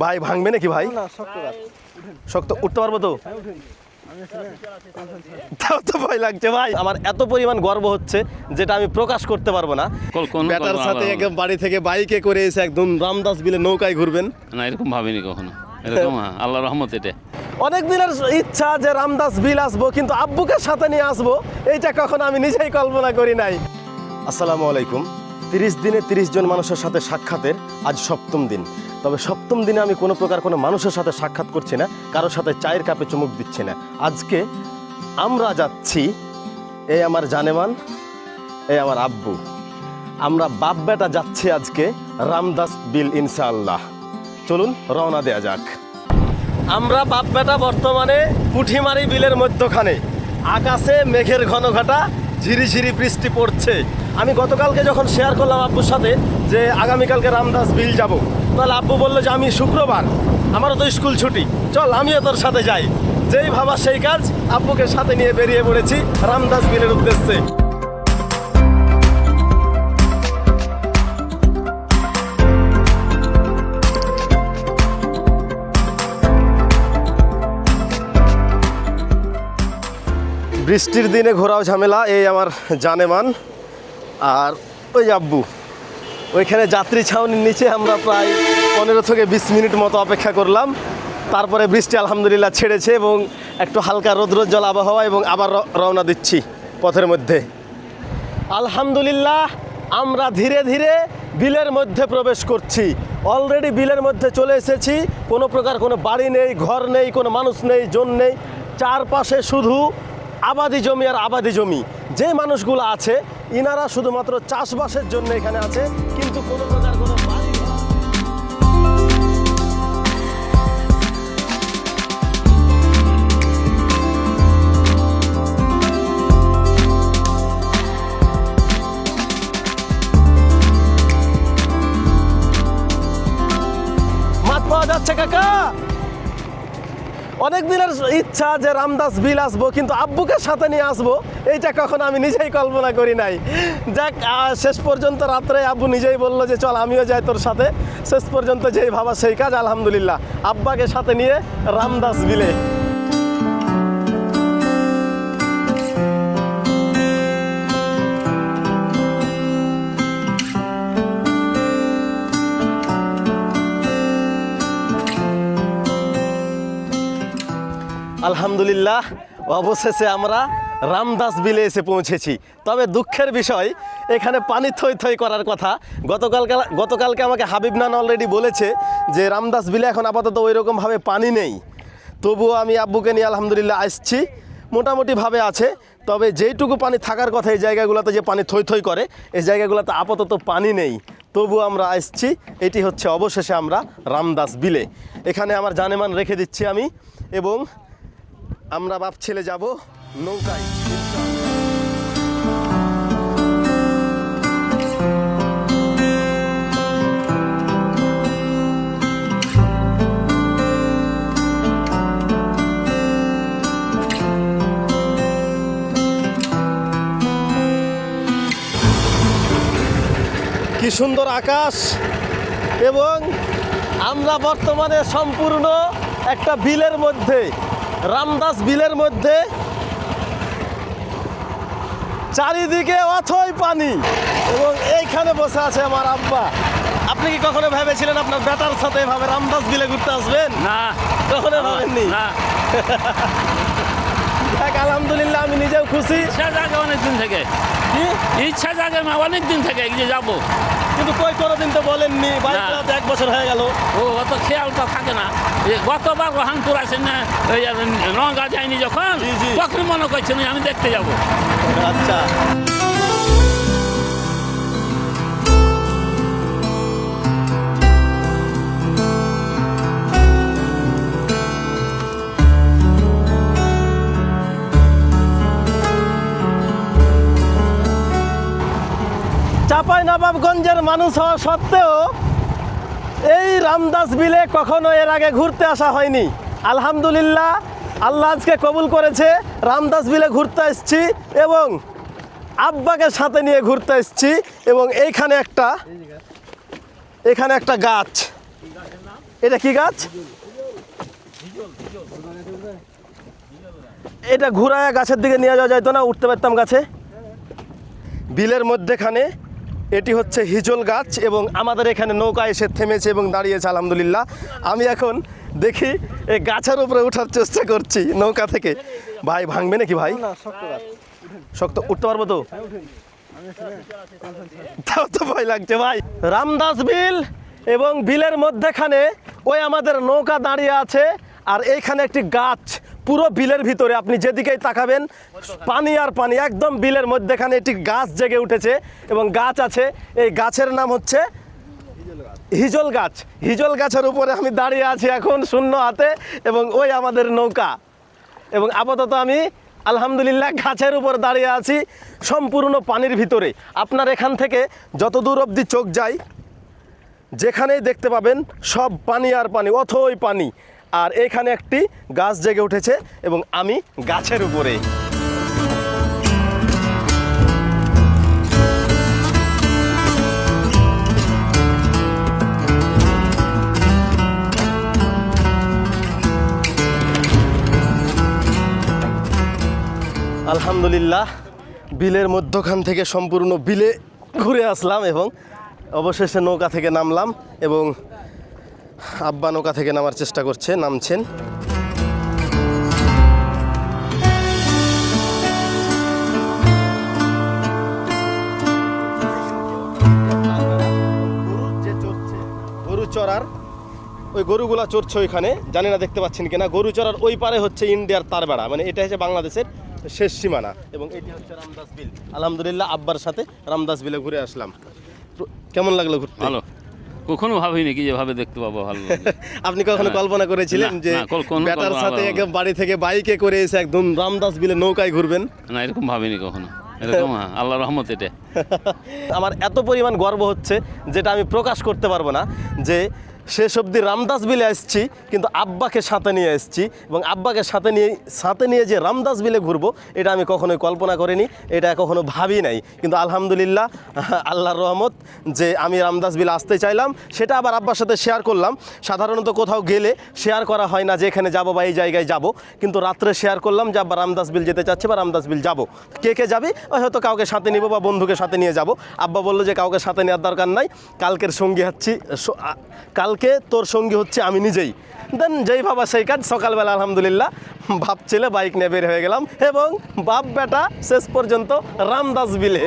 ভাই ভাঙবে নাকি ভাই? শক্ত উঠতে পারবো তো? তাও তো ভয় লাগছে ভাই। আমার এত পরিমাণ গর্ব হচ্ছে যেটা আমি প্রকাশ করতে পারবো না। ব্যাটার সাথে একদম বাড়ি থেকে বাইকে করে এসে একদম রামদাস বিলে নৌকায় ঘুরবেন না, এরকম ভাবিনি কখনো। এরকম আল্লাহর রহমত। এটা অনেক দিনের ইচ্ছা যে রামদাস বিল আসবো, কিন্তু আব্বুকে সাথে নিয়ে আসবো, এইটা কখনো আমি নিজেই কল্পনা করি নাই। আসসালামু আলাইকুম। 30 দিনে 30 জন মানুষের সাথে সাক্ষাতের আজ 7ম দিন। তবে 7ম দিনে আমি কোনো প্রকার কোনো মানুষের সাথে সাক্ষাৎ করছি না, কারোর সাথে চায়ের কাপে চুমুক দিচ্ছি না। আজকে আমরা যাচ্ছি, এই আমার জানেমান, এই আমার আব্বু, আমরা বাপ বেটা যাচ্ছি আজকে রামদাস বিল ইনশাআল্লাহ। চলুন রওনা দেয়া যাক। আমরা বাপ বেটা বর্তমানে পুঁঠিমারি বিলের মধ্যখানে, আকাশে মেঘের ঘন ঘটা, ঝিরিঝিরি বৃষ্টি পড়ছে। আমি গতকালকে যখন শেয়ার করলাম আব্বুর সাথে যে আগামীকালকে রামদাস বিল যাব, তাহলে আব্বু বললো যে আমি শুক্রবার, আমারও তো স্কুল ছুটি, চল আমিও তোর সাথে যাই। যেই ভাবা সেই কাজ, আব্বুকে সাথে নিয়ে বেরিয়ে পড়েছি রামদাস বিলের উদ্দেশ্যে। বৃষ্টির দিনে ঘোরাও ঝামেলা। এই আমার জানেমান আর ওই আব্বু, ওইখানে যাত্রী ছাউনির নিচে আমরা প্রায় 15 থেকে 20 মিনিট মতো অপেক্ষা করলাম। তারপরে বৃষ্টি আলহামদুলিল্লাহ ছেড়েছে এবং একটু হালকা রৌদ্রোজ্জ্বল আবহাওয়া, এবং আবার রওনা দিচ্ছি পথের মধ্যে। আলহামদুলিল্লাহ আমরা ধীরে ধীরে বিলের মধ্যে প্রবেশ করছি। অলরেডি বিলের মধ্যে চলে এসেছি। কোনো প্রকার কোনো বাড়ি নেই, ঘর নেই, কোনো মানুষ নেই, জন নেই। চারপাশে শুধু আবাদি জমি আর আবাদি জমি। যে মানুষগুলো আছে ইনারা শুধুমাত্র চাষবাসের জন্য এখানে আছে, কিন্তু কোনো প্রকার কোনো বাড়ি মাছ পাওয়া যাচ্ছে কাকা। অনেক দিনের ইচ্ছা যে রামদাস বিল আসবো, কিন্তু আব্বুকে সাথে নিয়ে আসবো, এইটা কখনো আমি নিজেই কল্পনা করি নাই। যাক, শেষ পর্যন্ত রাত্রে আব্বু নিজেই বললো যে চল আমিও যাই তোর সাথে। শেষ পর্যন্ত যেই ভাবা সেই কাজ, আলহামদুলিল্লাহ আব্বাকে সাথে নিয়ে রামদাস বিলে। আলহামদুলিল্লাহ অবশেষে আমরা রামদাস বিলে এসে পৌঁছেছি। তবে দুঃখের বিষয়, এখানে পানি থই থই করার কথা। গতকালকে আমাকে হাবিবনান অলরেডি বলেছে যে রামদাস বিলে এখন আপাতত ওই রকমভাবে পানি নেই। তবুও আমি আব্বুকে নিয়ে আলহামদুলিল্লাহ আসছি, মোটামুটিভাবে আছে। তবে যেইটুকু পানি থাকার কথা, এই জায়গাগুলোতে যে পানি থই থই করে, এই জায়গাগুলোতে আপাতত পানি নেই। তবুও আমরা আসছি। এটি হচ্ছে অবশেষে আমরা রামদাস বিলে। এখানে আমার জানেমান রেখে দিচ্ছি আমি, এবং আমরা বাপ ছেলে যাব নৌকায়। কি সুন্দর আকাশ, এবং আমরা বর্তমানে সম্পূর্ণ একটা বিলের মধ্যে, রামদাস বিলের মধ্যে। চারিদিকে অথই পানি, এবং এইখানে বসে আছে আমার আব্বা। আপনি কি কখনো ভেবেছিলেন আপনার বেটার সাথে এভাবে রামদাস বিলে ঘুরতে আসবেন? না, কখনো ভাবেননি? না। আলহামদুলিল্লাহ আমি নিজেও খুশি। ইচ্ছা জাগে অনেকদিন থেকে, ইচ্ছা জাগে অনেকদিন থেকে যে যাবো, কিন্তু কই কোনোদিন তো বলেননি। বাইরে 1 বছর হয়ে গেল। ও অত খেয়ালটা থাকে না। গতবার রহানপুর আসেন না, ওই নঙ্গা যায়নি যখন, তখন মনে করছেন আমি দেখতে যাবো। আচ্ছা, চাঁপাইনবাবগঞ্জের মানুষ হওয়া সত্ত্বেও এই রামদাস বিলে কখনো এর আগে ঘুরতে আসা হয়নি। আলহামদুলিল্লাহ আল্লাহ আজকে কবুল করেছে, রামদাস বিলে ঘুরতে এসেছি এবং আব্বাকে সাথে নিয়ে ঘুরতে এসেছি। এবং এখানে একটা গাছ, এটা কি গাছ? এটা ঘুরায় গাছের দিকে নিয়ে যাওয়া যাইতো না, উঠতে পারতাম গাছে। বিলের মধ্যেখানে এটি হচ্ছে হিজল গাছ এবং আমাদের এখানে নৌকা এসে থেমেছে এবং দাঁড়িয়েছে আলহামদুলিল্লাহ। আমি এখন দেখি এই গাছের উপরে ওঠার চেষ্টা করছি নৌকা থেকে। ভাই ভাঙবে নাকি ভাই? শক্ত, উঠতে পারবো তো? তাও তো ভয় লাগছে ভাই। রামদাস বিল এবং বিলের মধ্যেখানে ওই আমাদের নৌকা দাঁড়িয়ে আছে, আর এইখানে একটি গাছ পুরো বিলের ভিতরে, আপনি যেদিকেই তাকাবেন পানি আর পানি, একদম বিলের মধ্যেখানে একটি গাছ জেগে উঠেছে এবং গাছ আছে। এই গাছের নাম হচ্ছে হিজল গাছ। হিজল গাছের উপরে আমি দাঁড়িয়ে আছি এখন শূন্য হাতে, এবং ওই আমাদের নৌকা। এবং আপাতত আমি আলহামদুলিল্লাহ গাছের উপর দাঁড়িয়ে আছি সম্পূর্ণ পানির ভিতরে। আপনার এখান থেকে যত দূর অবধি চোখ যায় যেখানেই দেখতে পাবেন সব পানি আর পানি, অথই পানি। আর এখানে একটি গাছ জেগে উঠেছে এবং আমি গাছের উপরে। আলহামদুলিল্লাহ বিলের মধ্যখান থেকে সম্পূর্ণ বিলে ঘুরে আসলাম এবং অবশেষে নৌকা থেকে নামলাম এবং আব্বা নৌকা থেকে নামার চেষ্টা করছে, নামছেন। গরু চড়ার ওই গরুগুলা চড়ছে ওইখানে, জানি না দেখতে পাচ্ছেন কিনা। গরু চড়ার ওই পারে হচ্ছে ইন্ডিয়ার তারবেড়া, মানে এটা হচ্ছে বাংলাদেশের শেষ সীমানা, এবং এটি হচ্ছে রামদাস বিল। আলহামদুলিল্লাহ আব্বার সাথে রামদাস বিলে ঘুরে আসলাম। কেমন লাগলো ঘুরতে? ভালো, কখনো ভাবিনি কি যেভাবে দেখতে পাবো। ভালো আপনি কখনো কল্পনা করেছিলেন যে ব্যাটার সাথে একদম বাড়ি থেকে বাইকে করে এসে একদম রামদাস বিলে নৌকায় ঘুরবেন? না, এরকম ভাবিনি কখনো। এরকম আল্লাহর রহমত এটা। আমার এত পরিমাণ গর্ব হচ্ছে যেটা আমি প্রকাশ করতে পারবো না, যে শেষ অবধি রামদাস বিলে আসছি কিন্তু আব্বাকে সাথে নিয়ে এসেছি, এবং আব্বাকে সাথে নিয়ে যে রামদাস বিলে ঘুরবো এটা আমি কখনোই কল্পনা করিনি, এটা কখনো ভাবি নাই। কিন্তু আলহামদুলিল্লাহ আল্লাহর রহমত যে আমি রামদাস বিলে আসতে চাইলাম, সেটা আবার আব্বার সাথে শেয়ার করলাম। সাধারণত কোথাও গেলে শেয়ার করা হয় না যে এখানে যাবো বা এই জায়গায় যাব, কিন্তু রাত্রে শেয়ার করলাম যে আব্বা রামদাস বিল যেতে চাচ্ছে বা রামদাস বিল যাবো। কে কে যাবি? হয়তো কাউকে সাথে নিব বা বন্ধুকে সাথে নিয়ে যাব। আব্বা বললো যে কাউকে সাথে নেওয়ার দরকার নাই, কালকের সঙ্গী হচ্ছি, কালকে তোর সঙ্গী হচ্ছে আমি নিজেই। দেন যেই ভাবা সেই কাজ। সকালবেলা আলহামদুলিল্লাহ বাপ ছেলে বাইক নিয়ে বের হয়ে গেলাম এবং বাপ বেটা শেষ পর্যন্ত রামদাস বিলে।